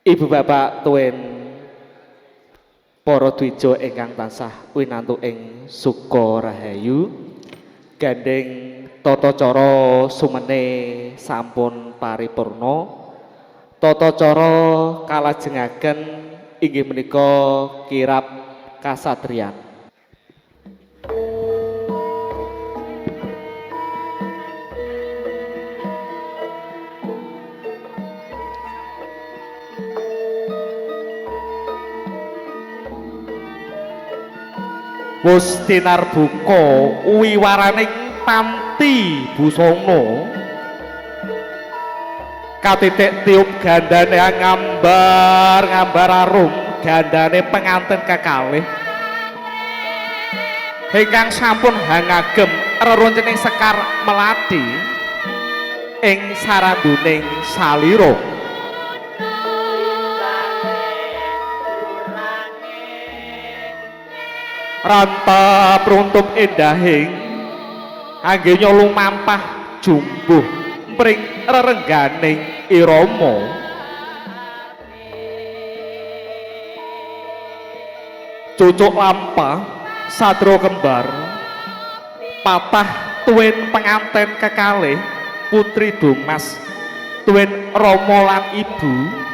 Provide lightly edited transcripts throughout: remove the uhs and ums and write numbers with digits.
Ibu bapak tuwin para dwija ingkang tansah winantu ing suka rahayu gandeng tata cara sumene sampun paripurna tata cara kalajengaken inggih menika kirab kasatriyan. Wus tinarbuka wiwaraning panti busana katitik tiup gandane ngambar arum gandane pengantin kekalih ingkang sampun hangagem reroncening sekar melati ing sarambuning salira ranta pruntuk endahing kangge nyolong mampah jumbuh pring rerengganing irama cucuk lampah sadra kembar patah tuwin penganten kekalih putri Dumas tuwin rama lan ibu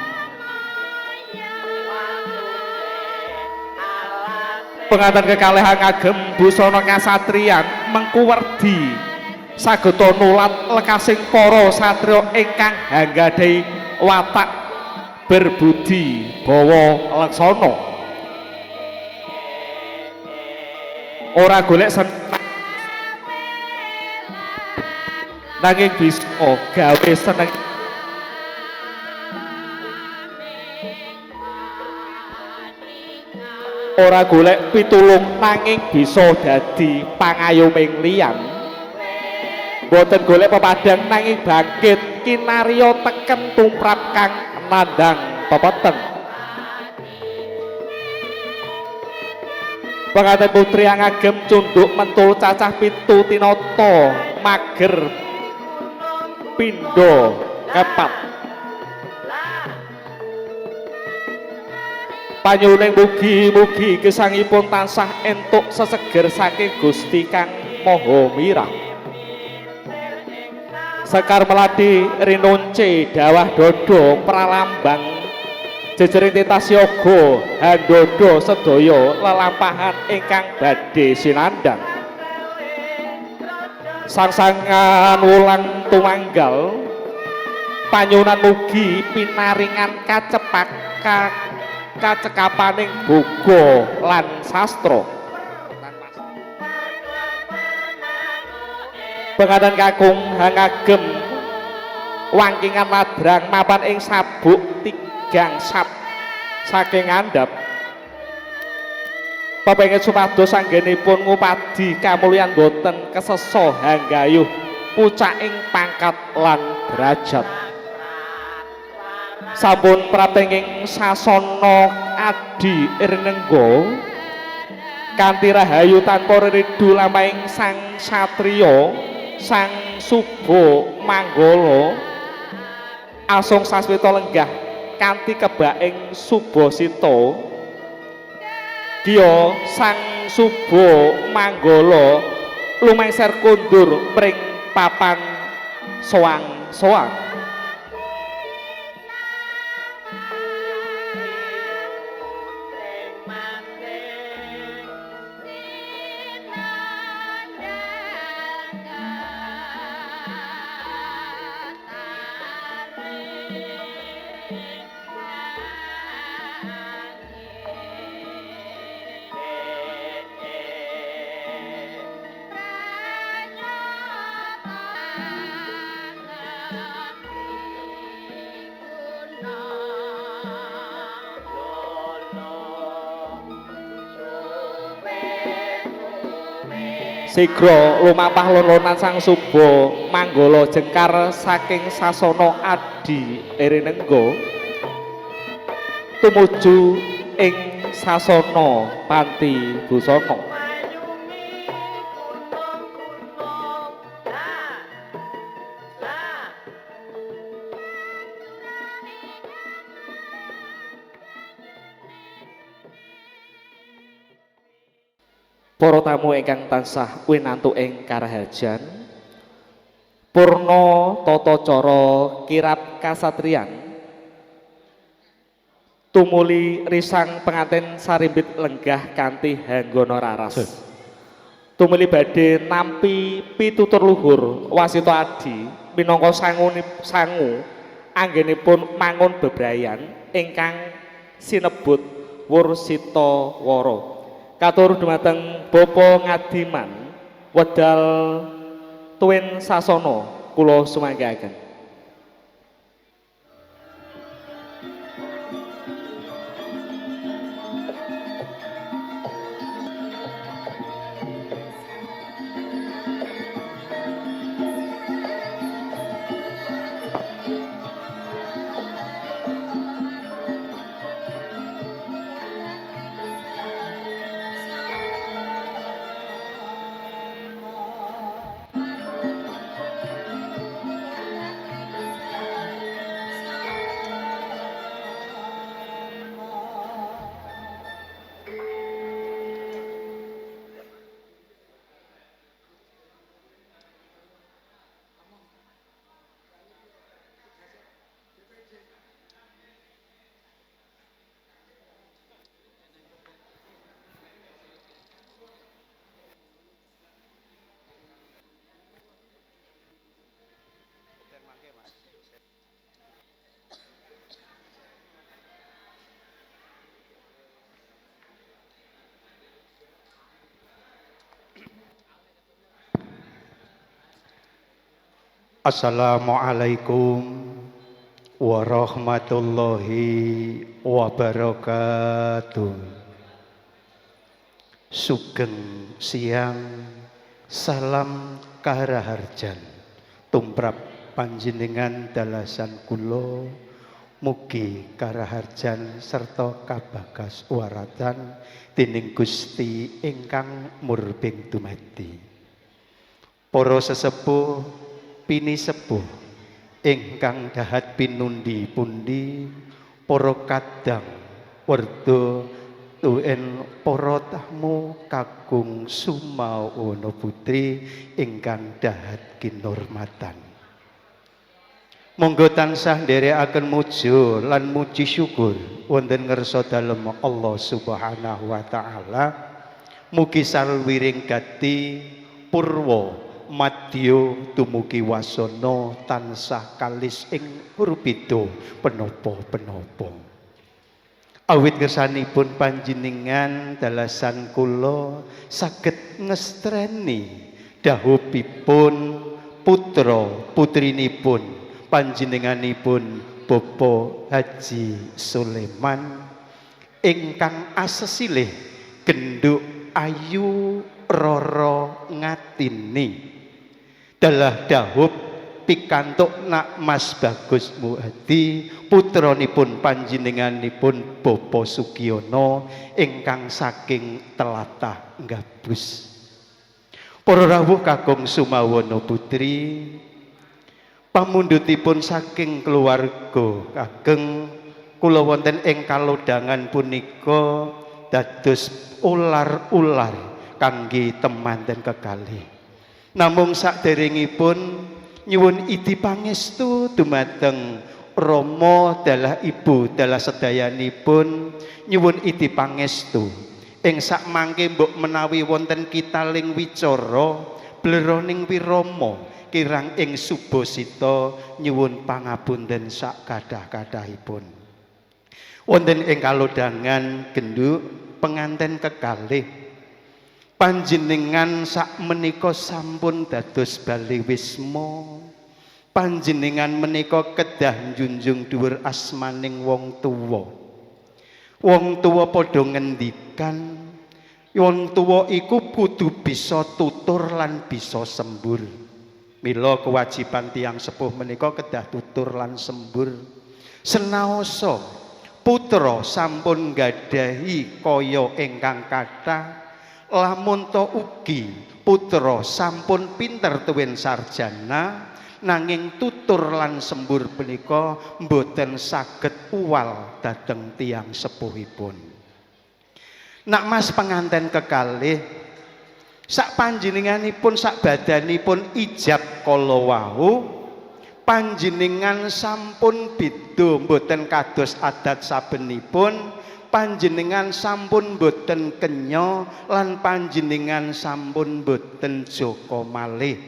pengantin kekalih ngagem busana kasatriyan mengku werdi sageta nulat lekasing para satriya ingkang anggadhahi watak berbudi bawa laksana ora golek nanging bisa gawe seneng ora golek pitulung nanging bisa dadi pangayoming liyan boten golek pepadang nanging bangkit kinarya teken tumrap kang nandhang pepeten pengantin putri yang ngagem cunduk mentul cacah pitu tinata mager pindha kepat panyuning mugi-mugi gesangipun tansah entuk seseger saking Gusti Kang Maha Mirah sekar melati rinunce dawah dodo pralambang jejering titah siaga handodo sedaya lelampahan ingkang badhe sinandhang sangsangan wulang tumanggal panyunan mugi pinaringan kacekapaning boga lan sastra pengantin kakung ngagem wangkingan madrang mapan ing sabuk tigang sap saking ngandhap pepengin supados anggenipun ngupadi kamulyan boten kesesa hanggayuh pucaking pangkat lan derajat sampun pratenging sasana adi irnengga kanthi rahayu tanpa ridu lampahing sang satriya sang suba manggala asung sasmita lenggah kanthi kebaking subasita Dia sang suba manggala lumengser kundur pring papan soang-soang sigra lumampah lolonan sang suba manggala jengkar saking sasana adi irinengga tumuju ing sasana panti busana Para tamu ingkang tansah winantuk ing karaharjan, purna tata cara kirab kasatriyan tumuli risang pengantin sarimbit lenggah kanthi hanggana raras. Tumuli badhe nampi pitutur luhur wasita adi minangka sangu anggenipun mangun bebrayan ingkang sinebut Wursita Wara. Katur dumateng Bapa Ngadiman wedal tuwin sasana kula sumanggaken. Assalamualaikum warahmatullahi wabarakatuh. Sugeng siang, salam karaharjan tumrap panjenengan dalasan kula, mugi karaharjan serta kabagas waratan dening Gusti ingkang murbing dumadi. Para sesepuh pini sepuh ingkang dahat pinundi pundi, para kadang werda tuwin para tamu kakung Sumawana Putri ingkang dahat kinurmatan. Monggo tansah nderekaken muja lan muji syukur wonten ngarsa dalem Allah Subhanahu wa taala. Mugi salwiring gati purwa madya dumugi wasana tansah kalis ing purbida penapa-penapa. Awit ngersanipun panjenengan dalasan kula saged ngestreni dahupipun putra putrinipun panjenenganipun Bapak Haji Sulaiman ingkang asesilih genduk ayu Roro Ngatini. Dalah dahup pikantuk nak Mas Bagus Muhadi putranipun panjenenganipun Bapa Sugiono ingkang saking telatah Gabus. Para rawuh kakung Sumawana Putri, pamundhutipun saking keluarga kageng kula wonten ing kalodhangan punika dados ular-ular kangge temanten kekalih. Namung saderengipun nyuwun idi pangestu dumateng Rama dalah ibu dalah sedayanipun, nyuwun idi pangestu ing sakmangke mbok menawi wonten kitaling wicara bleroning wirama kirang ing Subasita nyuwun pangapunten sak kadah-kadahipun. Wonten ing kalodhangan genduk penganten kekalih panjenengan sak menika sampun dados bali wisma, panjenengan menika kedah njunjung dhuwur asmaning wong tuwa. Wong tuwa padha ngendikan, wong tuwa iku kudu bisa tutur lan bisa sembur. Mila kewajiban tiyang sepuh menika kedah tutur lan sembur. Senaosa putra sampun gadahi kaya ingkang kathah, lamun to ugi putra sampun pinter tuwin sarjana, nanging tutur lan sembur punika mboten saged uwal dhateng tiyang sepuhipun. Nak Mas penganten kekalih sak panjenenganipun sak badanipun ijab kala wau panjenengan sampun beda mboten kados adat sabenipun, panjenengan sampun mboten kenya lan panjenengan sampun mboten joko malih,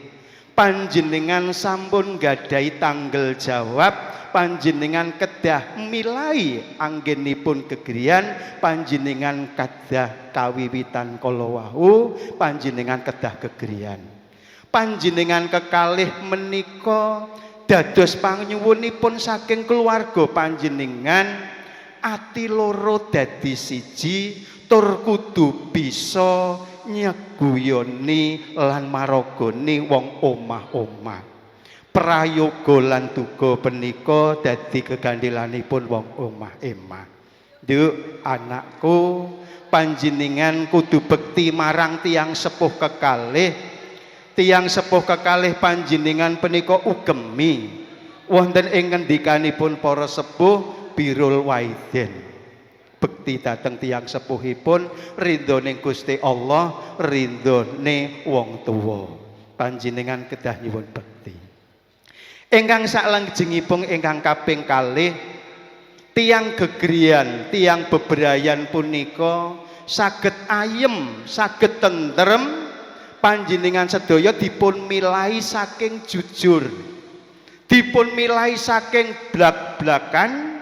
panjenengan sampun gadahi tanggal jawab, panjenengan kedah milai anggenipun gegriyan, panjenengan kedah kawiwitan kala wau panjenengan kedah gegriyan, panjenengan kekalih menika dados panyuwunipun saking keluarga panjenengan, ati loro dadi siji tur kudu bisa nyeguyoni lan maragani wong omah-omah. Prayoga lan duga punika dadi kegandelanipun wong omah-emah. Nduk anakku, panjenengan kudu bekti marang tiyang sepuh kekalih. Tiyang sepuh kekalih panjenengan punika ugemi wonten ing ngendikanipun para sepuh birrul walidain. Bekti dhateng tiyang sepuhipun, ridhoning Gusti Allah, ridhone wong tuwa. Panjenengan kedah nyuwun bekti. Ingkang saklajengipun ingkang kaping kalih, tiyang gegriyan, tiyang bebrayan punika saged ayem, saged tentrem, panjenengan sedaya dipun milai saking jujur, dipun milai saking blak-blakan,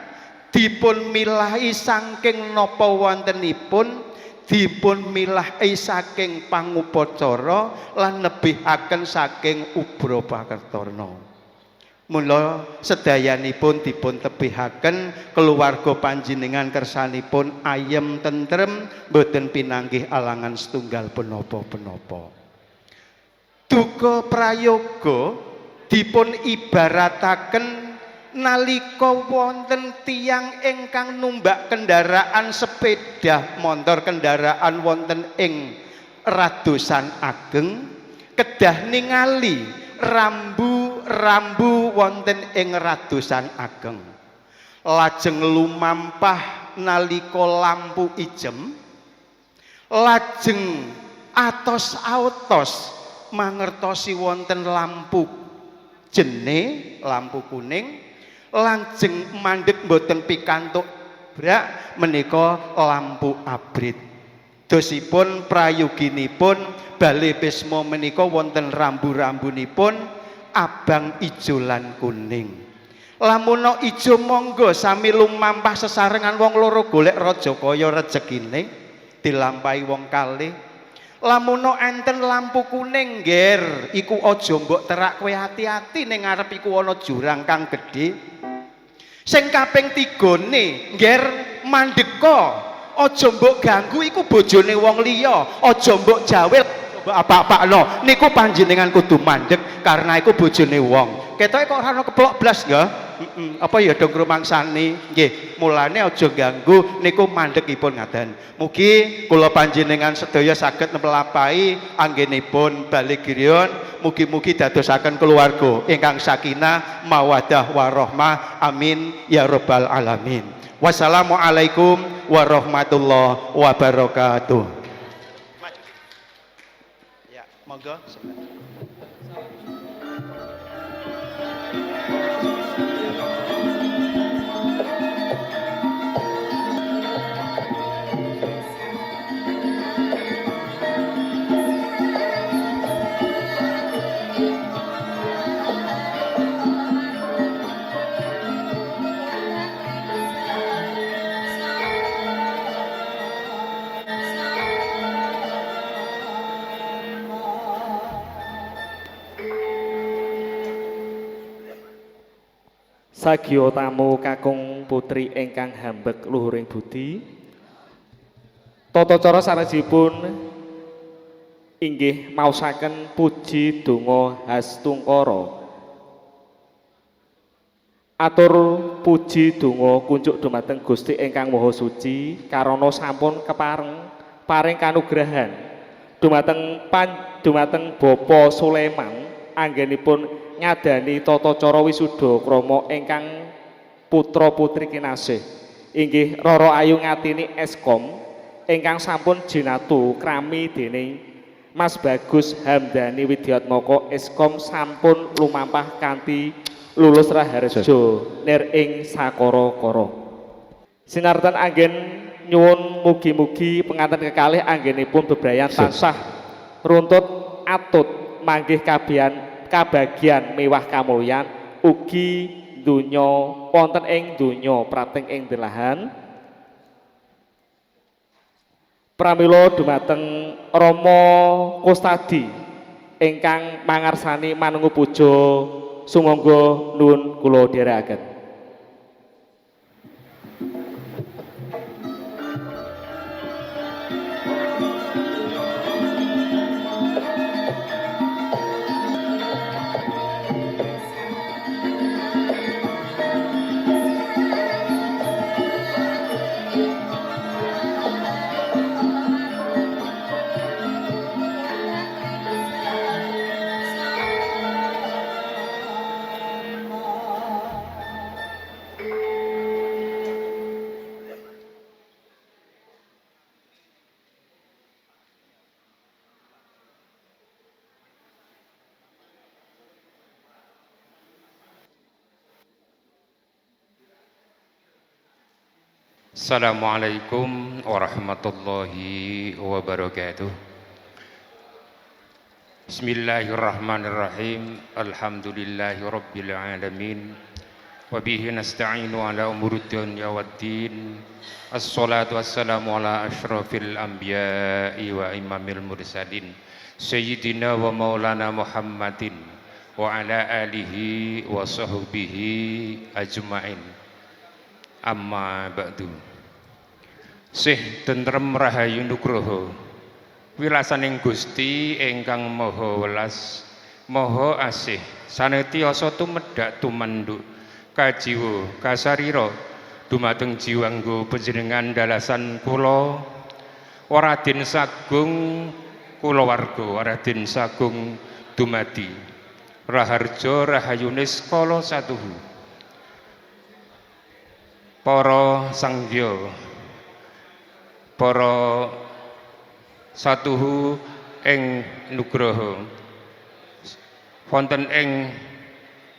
dipun milai saking napa wontenipun, dipun milai saking pangupacara lan nebihaken saking ubra pakertana. Mula sedayanipun dipun tebihaken keluarga panjenengan kersanipun ayem tentrem, boten pinanggih alangan setunggal penapa-penapa. Duka prayoga dipun ibarataken nalika wonten tiyang ingkang numbak kendaraan sepeda motor, kendaraan wonten ing radosan ageng, kedah ningali rambu wonten ing radosan ageng, lajeng lumampah nalika lampu ijem, lajeng atos-atos mangertosi wonten lampu jene, lampu kuning, lajeng mandheg mboten pikantuk brak menika lampu abrit. Dosipun prayoginipun bale bisma menika wonten rambu-rambunipun abang, ijo lan kuning. Lamun ijo monggo sami lumampah sesarengan wong loro golek raja kaya rejekine dilampahi wong kalih. Lamun enten lampu kuning ngger iku aja mbok terak, kowe hati-hati ning ngarep iku ana jurang kang gedhe. Sing kaping 3ne ngger mandheka, aja mbok ganggu, iku bojone wong liya, aja mbok jawil, mbok apa-apakno, niku panjenengan kudu mandhek karena iku bojone wong. Ketoke kok ora keplok blas nggih. Apa ya dong rumangsani nggih, mulane aja ganggu, niku mandhekipun ngaten. Mugi kula panjenengan sedaya saged nelampahi anggenipun bali griya, mugi-mugi dadosaken keluarga ingkang sakinah mawaddah warahmah, amin ya rabbal alamin. Wassalamualaikum warahmatullahi wabarakatuh. Ya, monggo. Sagiya tamu kakung putri ingkang hambek luhuring budi, tata cara sanèsipun inggih maosaken puji donga hastungkara. Atur puji donga kunjuk dumateng Gusti ingkang Maha Suci karana sampun kepareng paring kanugrahan dumateng Bapa Sulaiman anggenipun ngadani tata cara wisuda krama ingkang putra putri kinasih inggih Rara Ayu Ngatini Eskom ingkang sampun jinatu krami dening Mas Bagus Hamdani Widyatmoko Eskom sampun lumampah kanthi lulus raharjo nir ing sakara-kara. Sinartan anggen nyuwun mugi-mugi penganten kekalih anggenipun bebrayan tansah runtut atut manggih kabagian mewah kamulyan ugi donya wonten ing donya prating ing delahan. Pramila dumateng Rama Kustadi ingkang mangarsani manunggu puja sumangga nuwun kula dherekaken. Assalamualaikum warahmatullahi wabarakatuh. Bismillahirrahmanirrahim. Alhamdulillahi rabbil alamin. Wabihi nasta'inu ala umuri dunya waddin. Assalatu wassalamu ala ashrafil anbiya'i wa imamil mursalin Sayyidina wa maulana Muhammadin wa ala alihi wa sahbihi ajma'in. Amma ba'du. Sih tentrem rahayu nugroho wilasaning Gusti ingkang maha welas maha asih sanetiyasa tumedhak tumanduk kajiwa kasarira dumateng jiwanggo panjenengan dalasan kula Waradin sagung kulawarga Waradin sagung dumadi raharja rahayunis kala satuhu para sanggya para satuhu ing nugraha wonten ing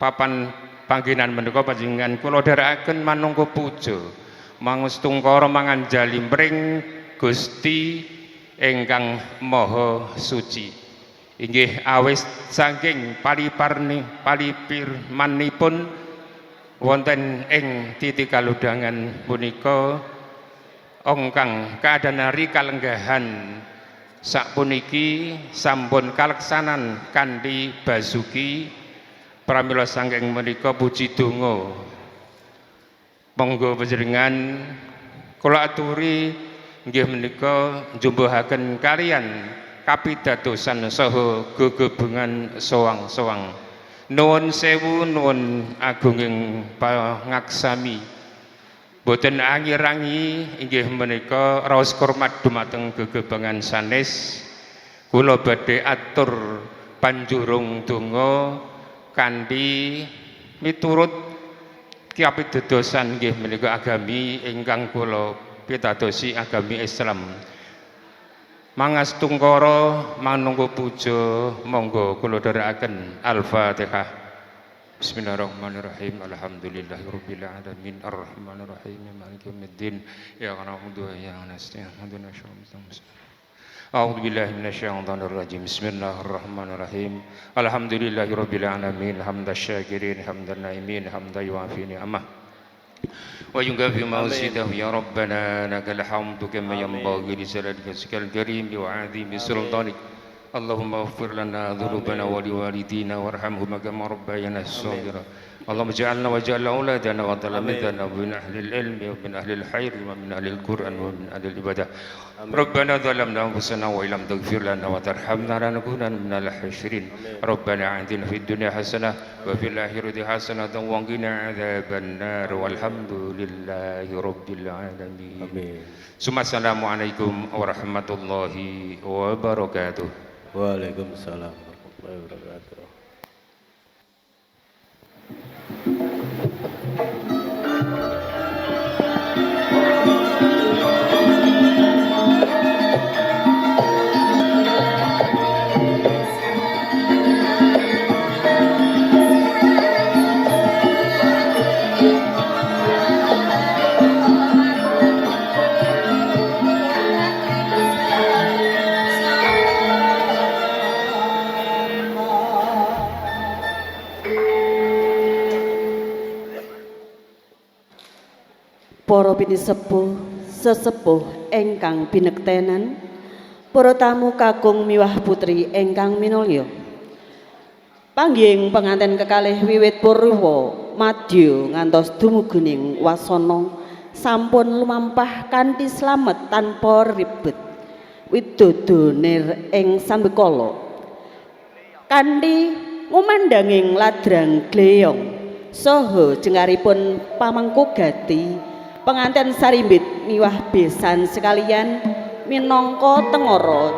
papan panggenan menika panjenengan kula dherekaken manungga puja mangustungkara manganjali mring Gusti ingkang maha suci inggih awis saking palipirmanipun wonten ing titik kaludangan punika ongkang kadanari kalenggahan sapuniki sampun kaleksanan kanthi basuki pramila saking menika puji donga monggo panjenengan kula aturi inggih menika njumbuhaken kaliyan kapitadosan saha gegebengan sowang-sowang nuwun sewu nuwun agunging pangaksami boten angir-angi inggih menika raos hormat dumateng gegebengan sanes kula badhe atur panjurung donga kanthi miturut kapitadosan inggih menika agami ingkang kula pitadosi agami Islam. Mangastungkara manungga puja monggo kula dherekaken Al-Fatihah. Bismillahirrahmanirrahim. Alhamdulillahirabbil alamin arrahmanirrahim maliki yaumiddin iyyaka na'budu wa iyyaka nasta'in ihdinas siratal mustaqim. A'udzu billahi minasyaitonir rajim. Bismillahirrahmanirrahim. Alhamdulillahirabbil alamin hamdasyakirin hamdan naimin hamdan yuafi ni'amah wa yukafi mausidah ya rabbana lakal hamdu kama yanbaghi li jalali karim wa 'azimi sultanik. Allahumma ighfir lana dhunubana wa liwalidina warhamhuma kama rabbayana shaghira. Allahumma ij'alna wa ij'al auladana wa talamidana min ahli al-ilmi wa min ahli al-khair wa min ahli al-Qur'an wa min ahli al-ibadah. Rabbana dhalamna anfusana wa illam taghfir lana wa tarhamna lanakunanna minal khasirin. Rabbana atina fid dunya hasanah wa fil akhirati hasanah wa qina adzaban nar walhamdulillahi rabbil alamin. Amin. Assalamualaikum warahmatullahi wabarakatuh. Waalaikumsalam warahmatullahi wabarakatuh. para pinisepuh, sesepuh ingkang binektenan, para tamu kakung miwah putri ingkang minulya. Panggih penganten kekalih wiwit purwa madya ngantos dumuguning wasana sampun lumampah kanthi slamet tanpa ribet. Widodone ing sambekala kanthi ngumandanging ladrang gleyong saha jengaripun pamangku gati penganten sarimbit miwah besan sekalian minangka tengara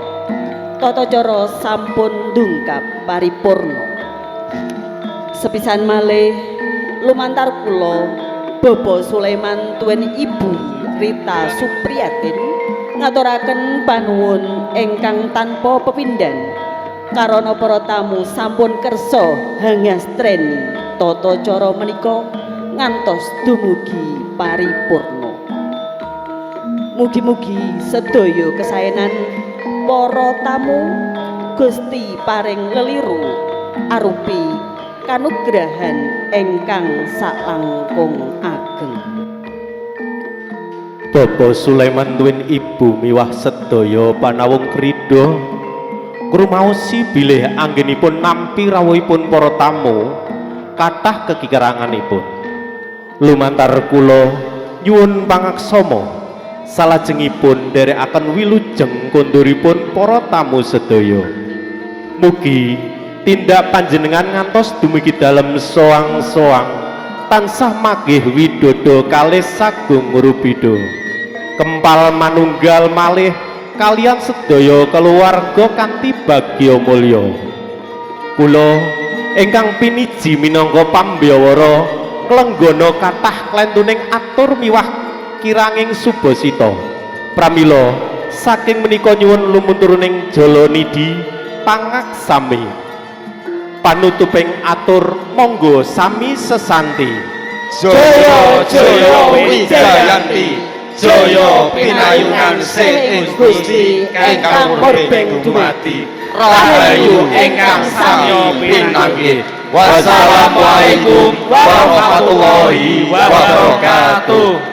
tata cara sampun ndungkap paripurna. Sepisan malih lumantar kula Bapak Sulaiman tuwin Ibu Rita Supriyatin ngaturaken panuwun ingkang tanpa pepindhan karana para tamu sampun kersa hangastreni tata cara menika ngantos dumugi paripurna. Mugi-mugi sedaya kesaenan para tamu Gusti paring leliru arupi kanugrahan ingkang salangkung ageng. Bapak Sulaiman tuwin Ibu miwah sedaya panawung kridha ngrumaosi bilih anggenipun nampi rawuhipun para tamu kathah kekikeranganipun. Lumantar kula nyuwun pangaksama salajengipun nderekaken wilujeng konduripun para tamu sedaya. Mugi tindak panjenengan ngantos dumugi dalem soang-soang tansah magih widodo kalih sagung rubida. Kempal manunggal malih kalian sedaya keluarga kanthi bagya mulya. Kula ingkang piniji minangka pambyawara klenggana kathah klentuning atur miwah kiranging subasita. Pramila saking menika nyuwun lumunturuning jala nidi pangaksami. Panutuping atur monggo sami sesanti. Jaya Jaya Wijayanti, Jaya pinayungan sing Gusti ingkang murbeng dumadi, rahayu ingkang sami pinanggih. Wassalamualaikum warahmatullahi wabarakatuh.